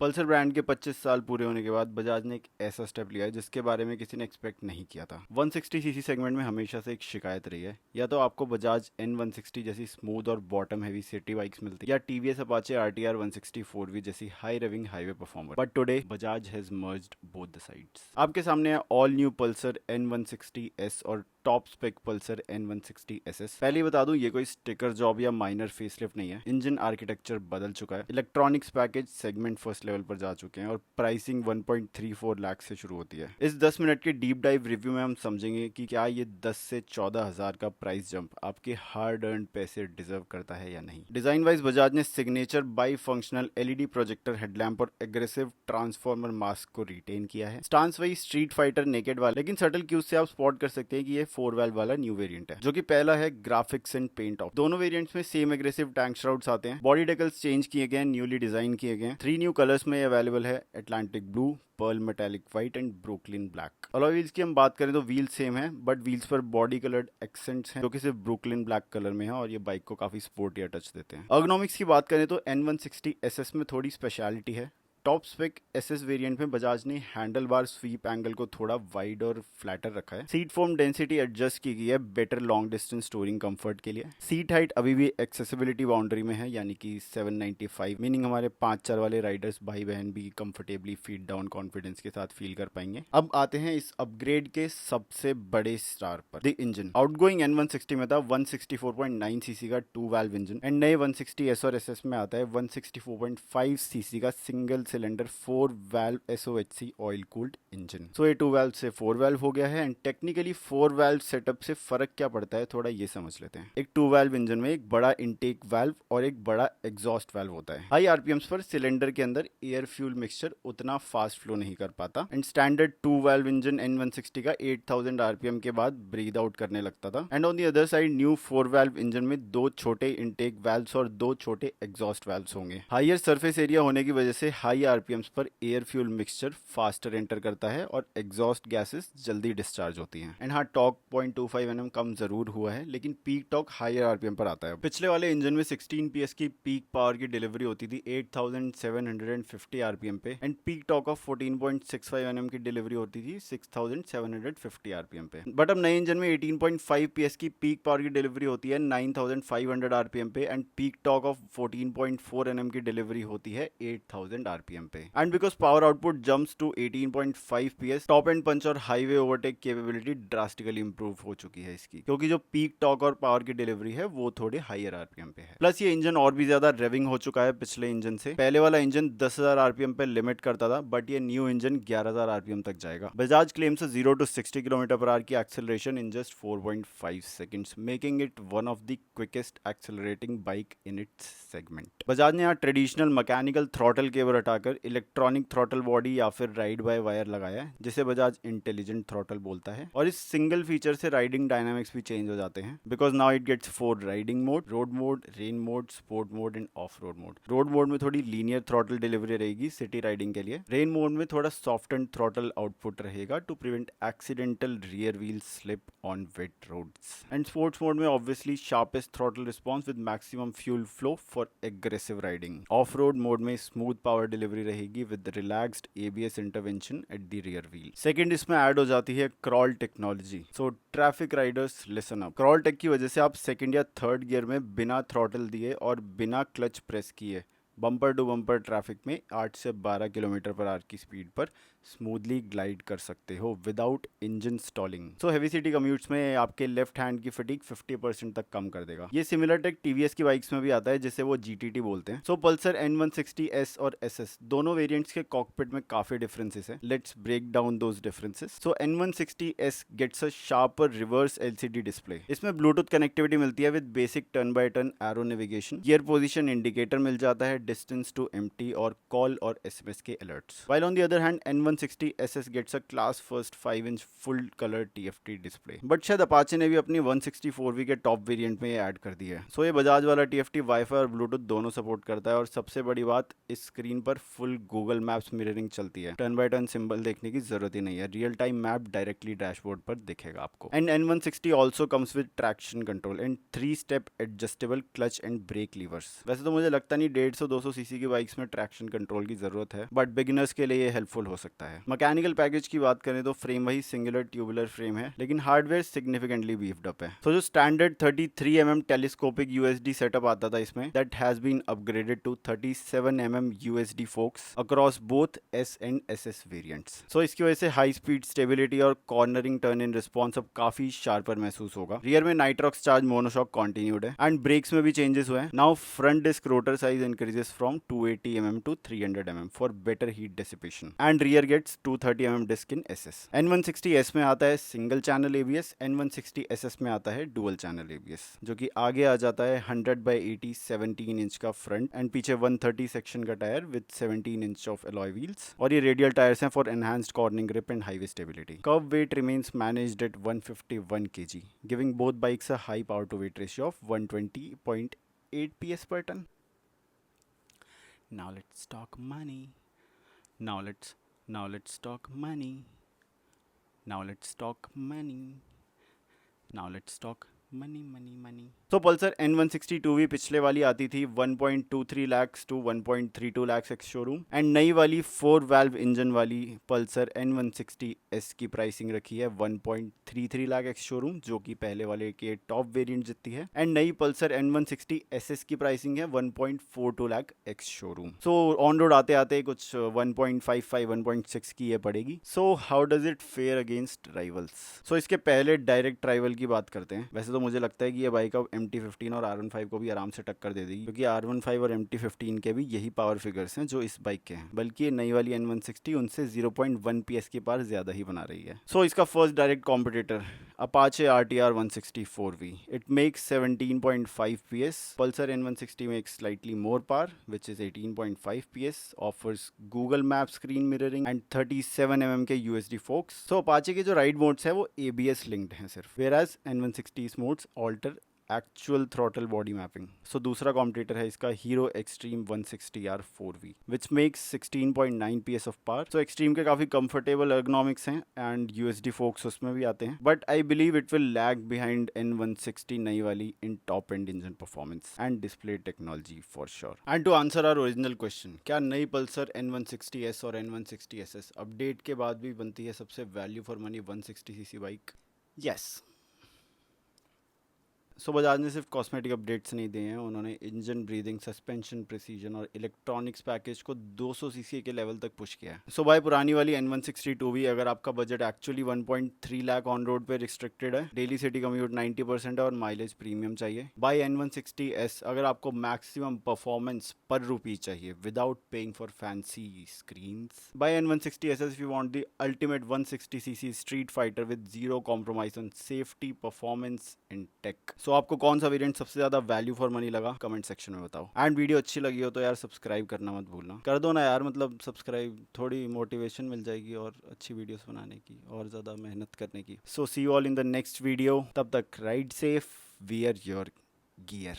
Pulsar brand के 25 साल पूरे होने के बाद बजाज ने एक ऐसा स्टेप लिया है जिसके बारे में किसी ने एक्सपेक्ट नहीं किया था। 160 सीसी सेगमेंट में हमेशा से एक शिकायत रही है, या तो आपको बजाज N160 जैसी स्मूथ और बॉटम हैवी सिटी बाइक्स मिलती है, या टीवीएस अपाचे RTR 160 4V जैसी high raving highway performer. But today Bajaj has merged both the sides. आपके सामने है ऑल न्यू पल्सर N160S और टॉप स्पेक पल्सर N160SS। पहले ही बता दूं, ये कोई स्टिकर जॉब या माइनर फेसलिफ्ट नहीं है। इंजन आर्किटेक्चर बदल चुका है, electronics package segment first level पर जा चुके हैं और प्राइसिंग 1.34 लाख से शुरू होती है। इस 10 मिनट के डीप डाइव रिव्यू में हम समझेंगे कि क्या ये 10 से 14 हजार का प्राइस जंप आपके हार्ड अर्न पैसे डिजर्व करता है या नहीं। डिजाइन वाइज बजाज ने signature by functional LED projector headlamp और एग्रेसिव ट्रांसफॉर्मर मास्क को रिटेन किया है। स्टांस वही स्ट्रीट फाइटर नेकेड वाला, लेकिन सटल क्यूज से आप स्पॉट कर सकते हैं कि ये 4 वाल्व वाला न्यू वेरिएंट है, जो कि पहला है ग्राफिक्स एंड पेंट ऑफ। दोनों वेरिएंट्स में सेम एग्रेसिव टैंक श्राउड्स आते हैं। बॉडी डेकल्स चेंज किए गए हैं, न्यूली डिजाइन किए गए हैं। 3 न्यू कलर्स में अवेलेबल है, Atlantic blue, pearl metallic white and Brooklyn black. Alloy wheels की हम बात करें तो व्हील्स सेम है, बट व्हील्स पर बॉडी कलर्ड एक्सेंट्स हैं जो कि सिर्फ ब्रुकलिन ब्लैक कलर में है और ये बाइक को काफी स्पोर्टी टच देते हैं। अर्गोनॉमिक्स की बात करें तो N160SS में थोड़ी स्पेशलिटी है। टॉप स्पेक SS वेरिएंट में बजाज ने हैंडल बार स्वीप एंगल को थोड़ा वाइड और फ्लैटर रखा है। सीट फोम डेंसिटी एडजस्ट की गई है better long distance touring comfort के लिए। सीट हाइट अभी भी एक्सेसिबिलिटी बाउंड्री में है, यानी कि 795, मीनिंग हमारे 5-4 वाले राइडर्स भाई बहन भी कंफर्टेबली फीट डाउन कॉन्फिडेंस के साथ फील कर पाएंगे। अब आते हैं इस अपग्रेड के सबसे बड़े स्टार पर, द इंजन। आउटगोइंग N160 में था 164.9 सीसी का 2 वाल्व इंजन, एंड नए 160S और SS में आता है 164.5 सीसी का single cylinder 4 valve SOHC oil cooled engine. So ये 2 वाल्व से 4 वाल्व हो गया है। एंड टेक्निकली 4 वाल्व सेटअप से फर्क क्या पड़ता है, थोड़ा ये समझ लेते हैं। एक 2 वाल्व इंजन में एक बड़ा इनटेक वाल्व और एक बड़ा एग्जॉस्ट वाल्व होता है। हाई आरपीएम्स पर सिलेंडर के अंदर एयर फ्यूल मिक्सचर उतना फास्ट फ्लो नहीं कर पाता, and standard 2 valve engine N160 का 8000 आरपीएम के बाद ब्रीद आउट करने लगता था। And on the other side new 4 valve engine में 2 छोटे इनटेक वाल्व्स और 2 छोटे एग्जॉस्ट वाल्व्स होंगे। हायर सरफेस एरिया होने की वजह से हाई आरपीएम्स पर air fuel mixture faster enter करता है और एग्जॉस्ट गैसेस जल्दी डिस्चार्ज होती हैं। एंड हाँ, टॉर्क 0.25 Nm कम जरूर हुआ है, लेकिन पीक टॉर्क हायर आरपीएम पर आता है। पिछले वाले इंजन में 16 PS की पीक पावर की डिलीवरी होती थी 8750 आरपीएम पे, and peak torque of 14.65 Nm की डिलीवरी होती थी 6750 आरपीएम पे। बट अब नए इंजन में 18.5 PS की पीक पावर की डिलीवरी होती है 9500 आरपीएम पे, and peak torque of 14.4 Nm की डिलीवरी होती है 8000 आरपीएम पे। And because power output jumps to 18.5 PS, top end punch और highway overtake capability drastically improve हो चुकी है इसकी, क्योंकि जो पीक टॉर्क और पावर की डिलीवरी है वो थोड़े हायर आरपीएम पे है। प्लस ये इंजन और भी ज्यादा रेविंग हो चुका है पिछले इंजन से। पहले वाला इंजन 10000 आरपीएम पे लिमिट करता था, बट ये न्यू इंजन 11000 आरपीएम तक जाएगा। बजाज क्लेम्स 0 to 60 km/h की acceleration in just 4.5 seconds, making it one of the quickest accelerating bike in its segment. Bajaj ने यहाँ ट्रेडिशनल मैकेनिकल थ्रॉटल केबल हटाकर इलेक्ट्रॉनिक थ्रॉटल बॉडी या फिर राइड बाय वायर लगाया है, जिसे बजाज इंटेलिजेंट थ्रॉटल बोलता है। और इस सिंगल फीचर से राइडिंग डायनामिक्स भी चेंज हो जाते हैं, because now it gets 4 riding mode, road mode, rain mode, sport mode and off road mode. Road mode में थोड़ी लीनियर थ्रॉटल डिलीवरी रहेगी सिटी राइडिंग के लिए। रेन मोड में थोड़ा सॉफ्ट एंड थ्रॉटल आउटपुट रहेगा to prevent accidental rear wheel slip on wet roads. And sports mode में obviously sharpest throttle response with maximum fuel flow for aggressive riding. Off road mode में smooth power delivery रहेगी with relaxed ABS intervention at the rear wheel. Second, इसमें add हो जाती है crawl technology. So traffic riders listen up. Crawl tech की वजह से आप सेकंड या थर्ड गियर में बिना थ्रॉटल दिए और बिना क्लच प्रेस किए बम्पर टू बम्पर ट्रैफिक में 8 से 12 km/h की स्पीड पर स्मूथली ग्लाइड कर सकते हो विदाउट इंजन स्टॉलिंग। सो हेवी सिटी कम्यूट्स में आपके लेफ्ट हैंड की फटीग 50% तक कम कर देगा। ये सिमिलर टेक TVS की बाइक्स में भी आता है, जिसे वो GTT बोलते हैं। सो पल्सर N160S और SS दोनों वेरिएंट्स के कॉकपिट में काफी डिफरेंसेस है। Let's break down those differences. So N160S gets a sharper reverse LCD display. इसमें ब्लूटूथ कनेक्टिविटी मिलती है with basic turn by turn arrow navigation. Gear position indicator मिल जाता है, डिस्टेंस टू एम्प्टी और कॉल और SMS के alerts. While on the other hand N160SS gets a class first 5-inch full color TFT display. But शायद Apache ने भी अपनी 164V के टॉप वेरिएंट में ये ऐड कर दिया है। सो ये बजाज वाला TFT वाईफाई और ब्लूटूथ दोनों सपोर्ट करता है, और सबसे बड़ी बात, इस स्क्रीन पर फुल गूगल मैप्स मिररिंग चलती है। टर्न बाय टर्न सिंबल देखने की जरूरत ही नहीं है, real time map directly dashboard पर दिखेगा आपको। And N160 also comes with traction control and 3 step adjustable clutch and brake levers. वैसे तो मुझे लगता नहीं 150 150-200 सीसी की बाइक्स में ट्रैक्शन कंट्रोल की जरूरत है, बट बिगिनर्स के लिए ये हेल्पफुल हो सकता है। मैकेनिकल पैकेज की बात करें तो फ्रेम वही सिंगुलर ट्यूबुलर फ्रेम है, लेकिन हार्डवेयर सिग्निफिकेंटली बीफ्ड अप है। तो जो standard 33 mm telescopic USD setup आता था इसमें, that has been upgraded to 37 mm USD forks across both S and SS variants. So इसकी वजह से हाई स्पीड स्टेबिलिटी और कॉर्नरिंग टर्न इन रिस्पॉन्स अब काफी शार्पर महसूस होगा। रियर में नाइट्रॉक्स चार्ज मोनोशॉक कॉन्टिन्यूड है एंड ब्रेक्स में भी चेंजेस हुए हैं। Now front disc rotor size increases from 280 mm to 300 mm for better heat dissipation and rear gets 230 mm disc in SS. N160S में आता है सिंगल चैनल एबीएस, N160SS में आता है डुअल चैनल एबीएस, जो कि आगे आ जाता है 100/80 17 इंच का फ्रंट एंड पीछे 130 सेक्शन का tyre with 17 inch of alloy wheels, और ये रेडियल टायर्स हैं for enhanced cornering grip and highway stability. Kerb weight remains managed at 151 kg, giving both bikes a high power to weight ratio of 120.8 PS per ton. Now let's talk money. Now let's talk money. Now let's talk money. Now let's talk money. तो Pulsar N160 2V पिछले वाली आती थी 1.23 lakhs to 1.32 lakhs ex showroom, and नई वाली 4 valve engine वाली Pulsar N160S की pricing रखी है 1.33 लाख एक्स शोरूम, जो कि पहले वाले के टॉप वेरिएंट जितनी है, एंड नई पल्सर N160SS की प्राइसिंग है 1.42 lakh ex showroom. So on road आते आते कुछ 1.55 1.6 की ये पड़ेगी। So how does it fare against rivals? So इसके पहले डायरेक्ट राइवल की बात करते हैं। वैसे तो मुझे लगता है कि ये बाइक अब MT-15 और R15 को भी आराम से टक्कर दे देगी, क्योंकि R15 और MT-15 के भी यही पावर फिगर्स हैं जो इस बाइक के हैं, बल्कि ये नई वाली N160 उनसे 0.1 PS की पावर ज्यादा ही बना रही है। सो इसका first direct competitor Apache RTR 160 4V. It makes 17.5 PS. Pulsar N160 makes slightly more power, which is 18.5 PS, offers Google Maps screen mirroring and 37 mm के USD forks. So Apache के जो ride modes है वो ABS linked हैं सिर्फ, whereas N160's modes alter actual throttle body mapping. So दूसरा competitor है इसका Hero Xtreme 160R 4V, which makes 16.9 PS of power. So Xtreme के काफी कंफर्टेबल एर्गोनॉमिक्स हैं एंड यूएसडी फोक्स उसमें भी आते हैं, but I believe it will lag behind N160 नई वाली in top end engine performance and display technology for sure. And to answer our original question, क्या नई पल्सर N160S और N160SS अपडेट के बाद भी बनती है सबसे value for money 160cc bike? Yes. So Bajaj ने सिर्फ कॉस्मेटिक अपडेट्स नहीं दिए हैं, उन्होंने इंजन ब्रीदिंग, सस्पेंशन प्रिसीजन और इलेक्ट्रॉनिक्स पैकेज को 200 सीसी के लेवल तक पुश किया है। सो भाई पुरानी वाली N160 2V, अगर आपका budget actually 1.3 lakh on road पे रिस्ट्रिक्टेड है, डेली सिटी कम्यूट 90% है और माइलेज प्रीमियम चाहिए, बाय N160S अगर आपको मैक्सिमम परफॉर्मेंस पर रूपी चाहिए without paying for fancy screens, buy N160SS if you want the ultimate 160cc street fighter with zero compromise on safety, performance and tech. So आपको कौन सा variant सबसे ज्यादा वैल्यू फॉर मनी लगा, comment section में बताओ। And video अच्छी लगी हो तो यार सब्सक्राइब करना मत भूलना, कर दो ना यार, मतलब सब्सक्राइब, थोड़ी मोटिवेशन मिल जाएगी और अच्छी वीडियोस बनाने की और ज्यादा मेहनत करने की। So see you all in the next video, तब तक ride safe, wear your gear.